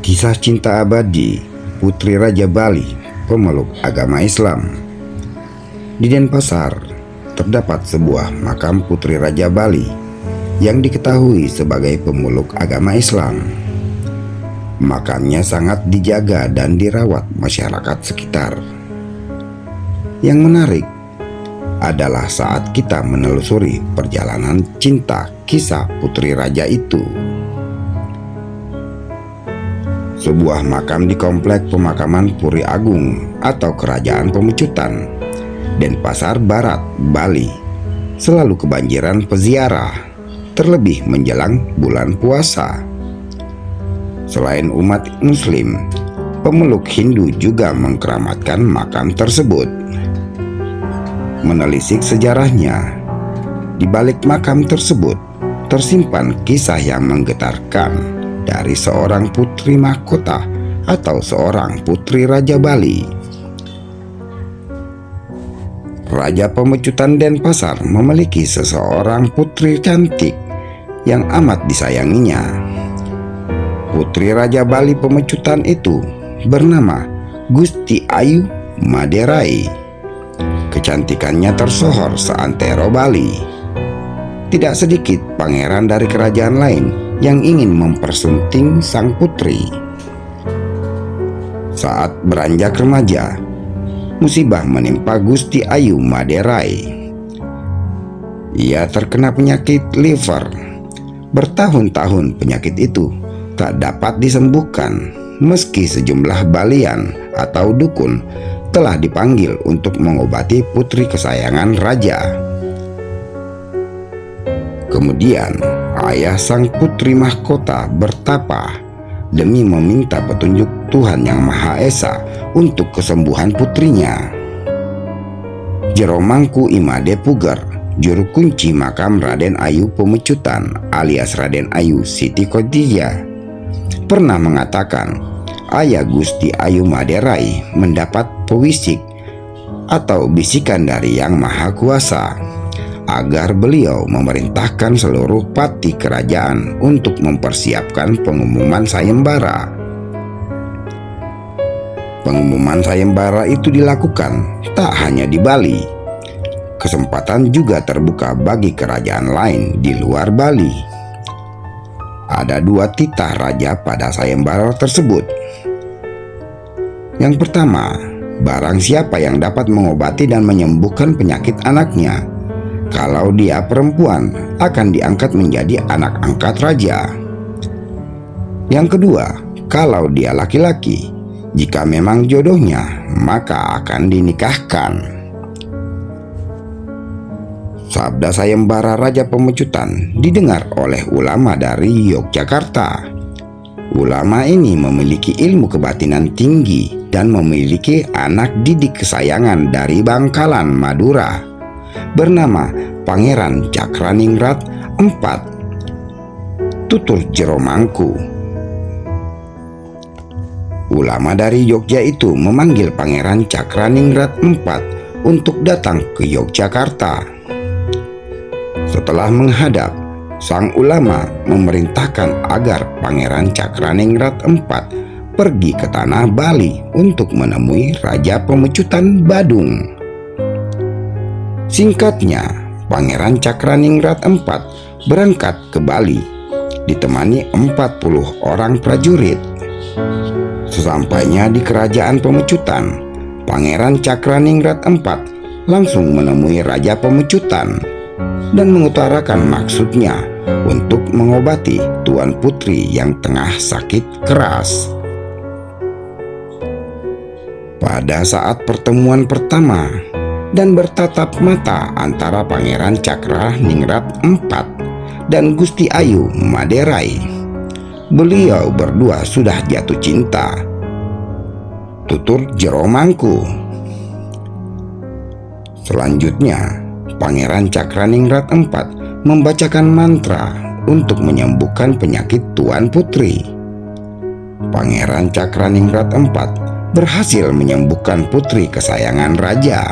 Kisah cinta abadi Putri Raja Bali, pemeluk agama Islam. Di Denpasar terdapat sebuah makam Putri Raja Bali yang diketahui sebagai pemeluk agama Islam. Makamnya sangat dijaga dan dirawat masyarakat sekitar. Yang menarik adalah saat kita menelusuri perjalanan cinta kisah Putri Raja itu. Sebuah makam di komplek pemakaman Puri Agung atau Kerajaan Pemecutan, Denpasar Barat, Bali, selalu kebanjiran peziarah, terlebih menjelang bulan puasa. Selain umat Muslim, pemeluk Hindu juga mengkeramatkan makam tersebut. Menelisik sejarahnya, di balik makam tersebut tersimpan kisah yang menggetarkan dari seorang putri mahkota atau seorang putri Raja Bali. Raja Pemecutan Denpasar memiliki seseorang putri cantik yang amat disayanginya. Putri Raja Bali Pemecutan itu bernama Gusti Ayu Maderai. Kecantikannya tersohor seantero Bali. Tidak sedikit pangeran dari kerajaan lain yang ingin mempersunting sang putri. Saat beranjak remaja, musibah menimpa Gusti Ayu Maderai. Ia terkena penyakit liver. Bertahun-tahun penyakit itu tak dapat disembuhkan, meski sejumlah balian atau dukun telah dipanggil untuk mengobati putri kesayangan raja. Kemudian ayah sang putri mahkota bertapa demi meminta petunjuk Tuhan Yang Maha Esa untuk kesembuhan putrinya. Jero Mangku Imade Puger, juru kunci makam Raden Ayu Pemecutan alias Raden Ayu Siti Khotijah, pernah mengatakan ayah Gusti Ayu Maderai mendapat pewisik atau bisikan dari Yang Maha Kuasa agar beliau memerintahkan seluruh pati kerajaan untuk mempersiapkan pengumuman sayembara. Pengumuman sayembara itu dilakukan tak hanya di Bali. Kesempatan juga terbuka bagi kerajaan lain di luar Bali. Ada dua titah raja pada sayembara tersebut. Yang pertama, barang siapa yang dapat mengobati dan menyembuhkan penyakit anaknya, kalau dia perempuan akan diangkat menjadi anak angkat raja. Yang kedua, kalau dia laki-laki, jika memang jodohnya maka akan dinikahkan. Sabda sayembara Raja Pemecutan didengar oleh ulama dari Yogyakarta. Ulama ini memiliki ilmu kebatinan tinggi dan memiliki anak didik kesayangan dari Bangkalan, Madura, bernama Pangeran Cakraningrat IV, tutur Jero Mangku. Ulama dari Yogyakarta itu memanggil Pangeran Cakraningrat IV untuk datang ke Yogyakarta. Setelah menghadap, sang ulama memerintahkan agar Pangeran Cakraningrat IV pergi ke tanah Bali untuk menemui Raja Pemecutan Badung. Singkatnya, Pangeran Cakraningrat IV berangkat ke Bali ditemani 40 orang prajurit. Sesampainya di Kerajaan Pemecutan, Pangeran Cakraningrat IV langsung menemui Raja Pemecutan dan mengutarakan maksudnya untuk mengobati Tuan Putri yang tengah sakit keras. Pada saat pertemuan pertama dan bertatap mata antara Pangeran Cakraningrat IV dan Gusti Ayu Maderai, beliau berdua sudah jatuh cinta, tutur Jero Mangku. Selanjutnya, Pangeran Cakraningrat IV membacakan mantra untuk menyembuhkan penyakit Tuan Putri. Pangeran Cakraningrat IV berhasil menyembuhkan putri kesayangan raja.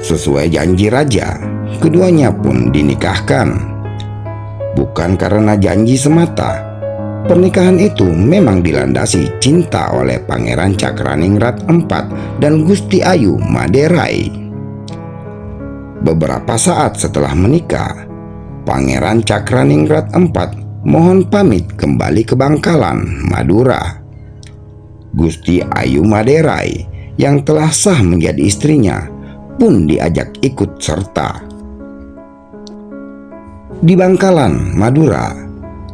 Sesuai janji raja, keduanya pun dinikahkan. Bukan karena janji semata, Pernikahan itu memang dilandasi cinta oleh Pangeran Cakraningrat IV dan Gusti Ayu Maderai. Beberapa saat setelah menikah, Pangeran Cakraningrat IV mohon pamit kembali ke Bangkalan, Madura. Gusti Ayu Maderai yang telah sah menjadi istrinya pun diajak ikut serta. Di Bangkalan, Madura,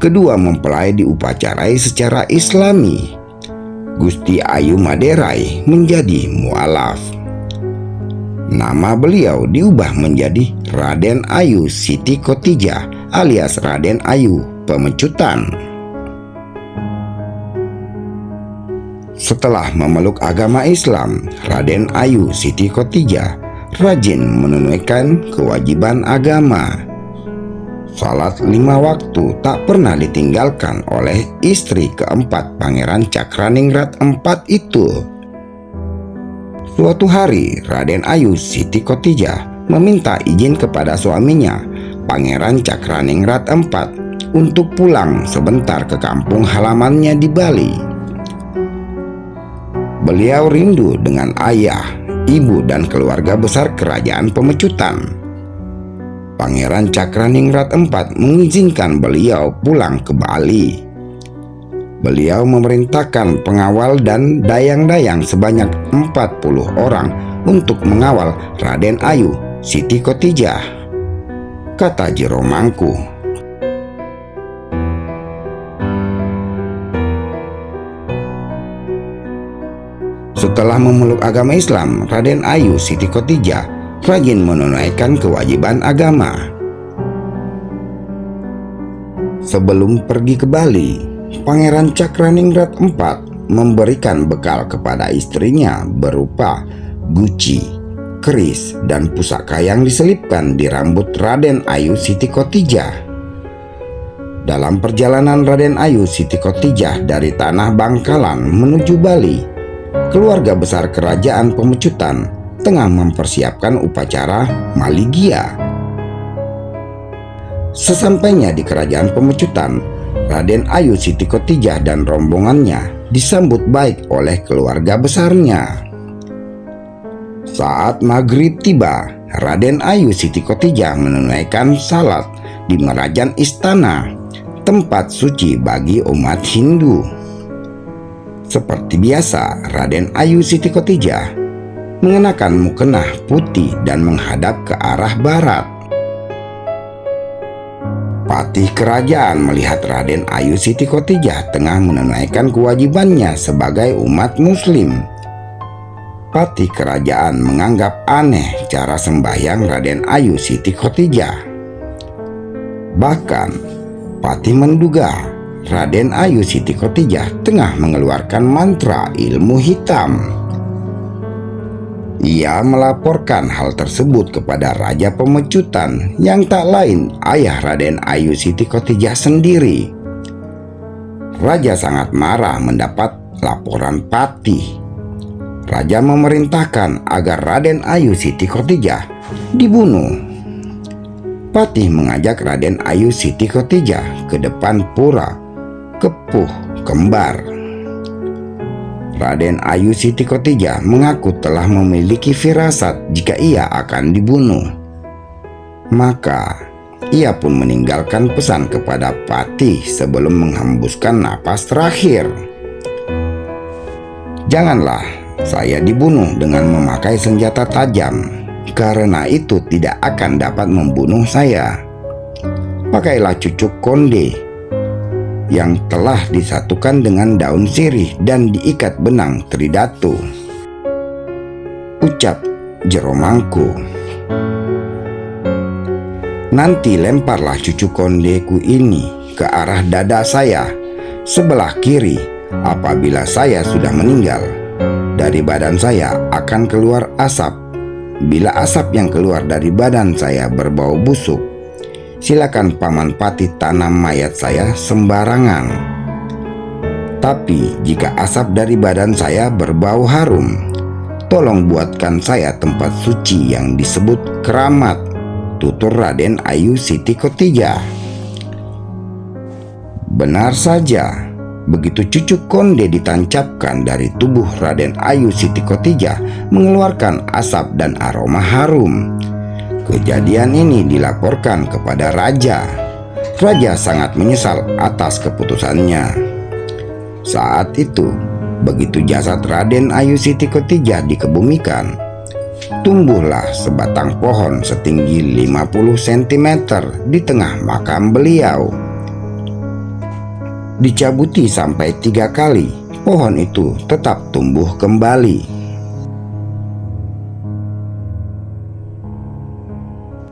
kedua mempelai diupacarai secara Islami. Gusti Ayu Maderai menjadi mualaf. Nama beliau diubah menjadi Raden Ayu Siti Khotijah alias Raden Ayu Pemecutan. Setelah memeluk agama Islam, Raden Ayu Siti Khotijah rajin menunaikan kewajiban agama. Salat 5 waktu tak pernah ditinggalkan oleh istri keempat Pangeran Cakraningrat IV itu. Suatu hari, Raden Ayu Siti Khotijah meminta izin kepada suaminya, Pangeran Cakraningrat IV, untuk pulang sebentar ke kampung halamannya di Bali. Beliau rindu dengan ayah, ibu, dan keluarga besar kerajaan Pemecutan. Pangeran Cakraningrat IV mengizinkan beliau pulang ke Bali. Beliau memerintahkan pengawal dan dayang-dayang sebanyak 40 orang untuk mengawal Raden Ayu Siti Khotijah, kata Jero Mangku. Setelah memeluk agama Islam, Raden Ayu Siti Khotijah rajin menunaikan kewajiban agama. Sebelum pergi ke Bali, Pangeran Cakraningrat IV memberikan bekal kepada istrinya berupa guci, keris, dan pusaka yang diselipkan di rambut Raden Ayu Siti Khotijah. Dalam perjalanan Raden Ayu Siti Khotijah dari tanah Bangkalan menuju Bali, keluarga besar kerajaan Pemecutan tengah mempersiapkan upacara Maligia. Sesampainya di kerajaan Pemecutan, Raden Ayu Siti Khotijah dan rombongannya disambut baik oleh keluarga besarnya. Saat maghrib tiba, Raden Ayu Siti Khotijah menunaikan salat di Merajan Istana, tempat suci bagi umat Hindu. Seperti biasa, Raden Ayu Siti Khotijah mengenakan mukena putih dan menghadap ke arah barat. Patih kerajaan melihat Raden Ayu Siti Khotijah tengah menunaikan kewajibannya sebagai umat muslim. Patih kerajaan menganggap aneh cara sembahyang Raden Ayu Siti Khotijah. Bahkan, Patih menduga Raden Ayu Siti Khotijah tengah mengeluarkan mantra ilmu hitam. Ia melaporkan hal tersebut kepada Raja Pemecutan yang tak lain ayah Raden Ayu Siti Khotijah sendiri. Raja sangat marah mendapat laporan Patih. Raja memerintahkan agar Raden Ayu Siti Khotijah dibunuh. Patih mengajak Raden Ayu Siti Khotijah ke depan pura Kepuh Kembar. Raden Ayu Siti Khotijah mengaku telah memiliki firasat jika ia akan dibunuh. Maka ia pun meninggalkan pesan kepada Patih sebelum menghembuskan napas terakhir. "Janganlah saya dibunuh dengan memakai senjata tajam, karena itu tidak akan dapat membunuh saya. Pakailah cucuk konde yang telah disatukan dengan daun sirih dan diikat benang tridatu," ucap Jero Mangku. "Nanti lemparlah cucuk kondeku ini ke arah dada saya sebelah kiri. Apabila saya sudah meninggal, dari badan saya akan keluar asap. Bila asap yang keluar dari badan saya berbau busuk, silakan Paman Patih tanam mayat saya sembarangan. Tapi jika asap dari badan saya berbau harum, tolong buatkan saya tempat suci yang disebut keramat," tutur Raden Ayu Siti Khotijah. Benar saja, begitu cucuk konde ditancapkan dari tubuh Raden Ayu Siti Khotijah mengeluarkan asap dan aroma harum. Kejadian ini dilaporkan kepada raja. Raja sangat menyesal atas keputusannya. Saat itu, begitu jasad Raden Ayu Siti Khotijah dikebumikan, tumbuhlah sebatang pohon setinggi 50 cm di tengah makam beliau. Dicabuti sampai 3 kali, pohon itu tetap tumbuh kembali.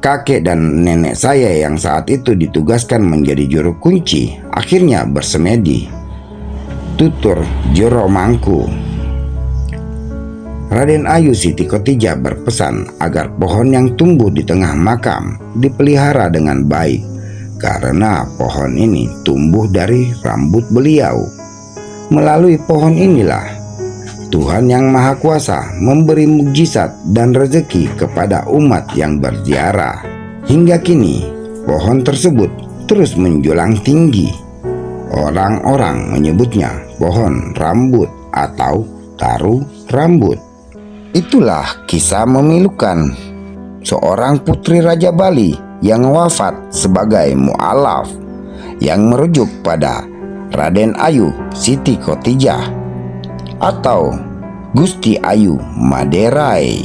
Kakek dan nenek saya yang saat itu ditugaskan menjadi juru kunci akhirnya bersemedi. Tutur jero mangku. Raden Ayu Siti Khotijah berpesan agar pohon yang tumbuh di tengah makam dipelihara dengan baik, karena pohon ini tumbuh dari rambut beliau. Melalui pohon inilah Tuhan Yang Maha Kuasa memberi mukjizat dan rezeki kepada umat yang berziarah. Hingga kini, pohon tersebut terus menjulang tinggi. Orang-orang menyebutnya pohon rambut atau taru rambut. Itulah kisah memilukan seorang putri Raja Bali yang wafat sebagai mu'alaf, yang merujuk pada Raden Ayu Siti Khotijah atau Gusti Ayu Maderai.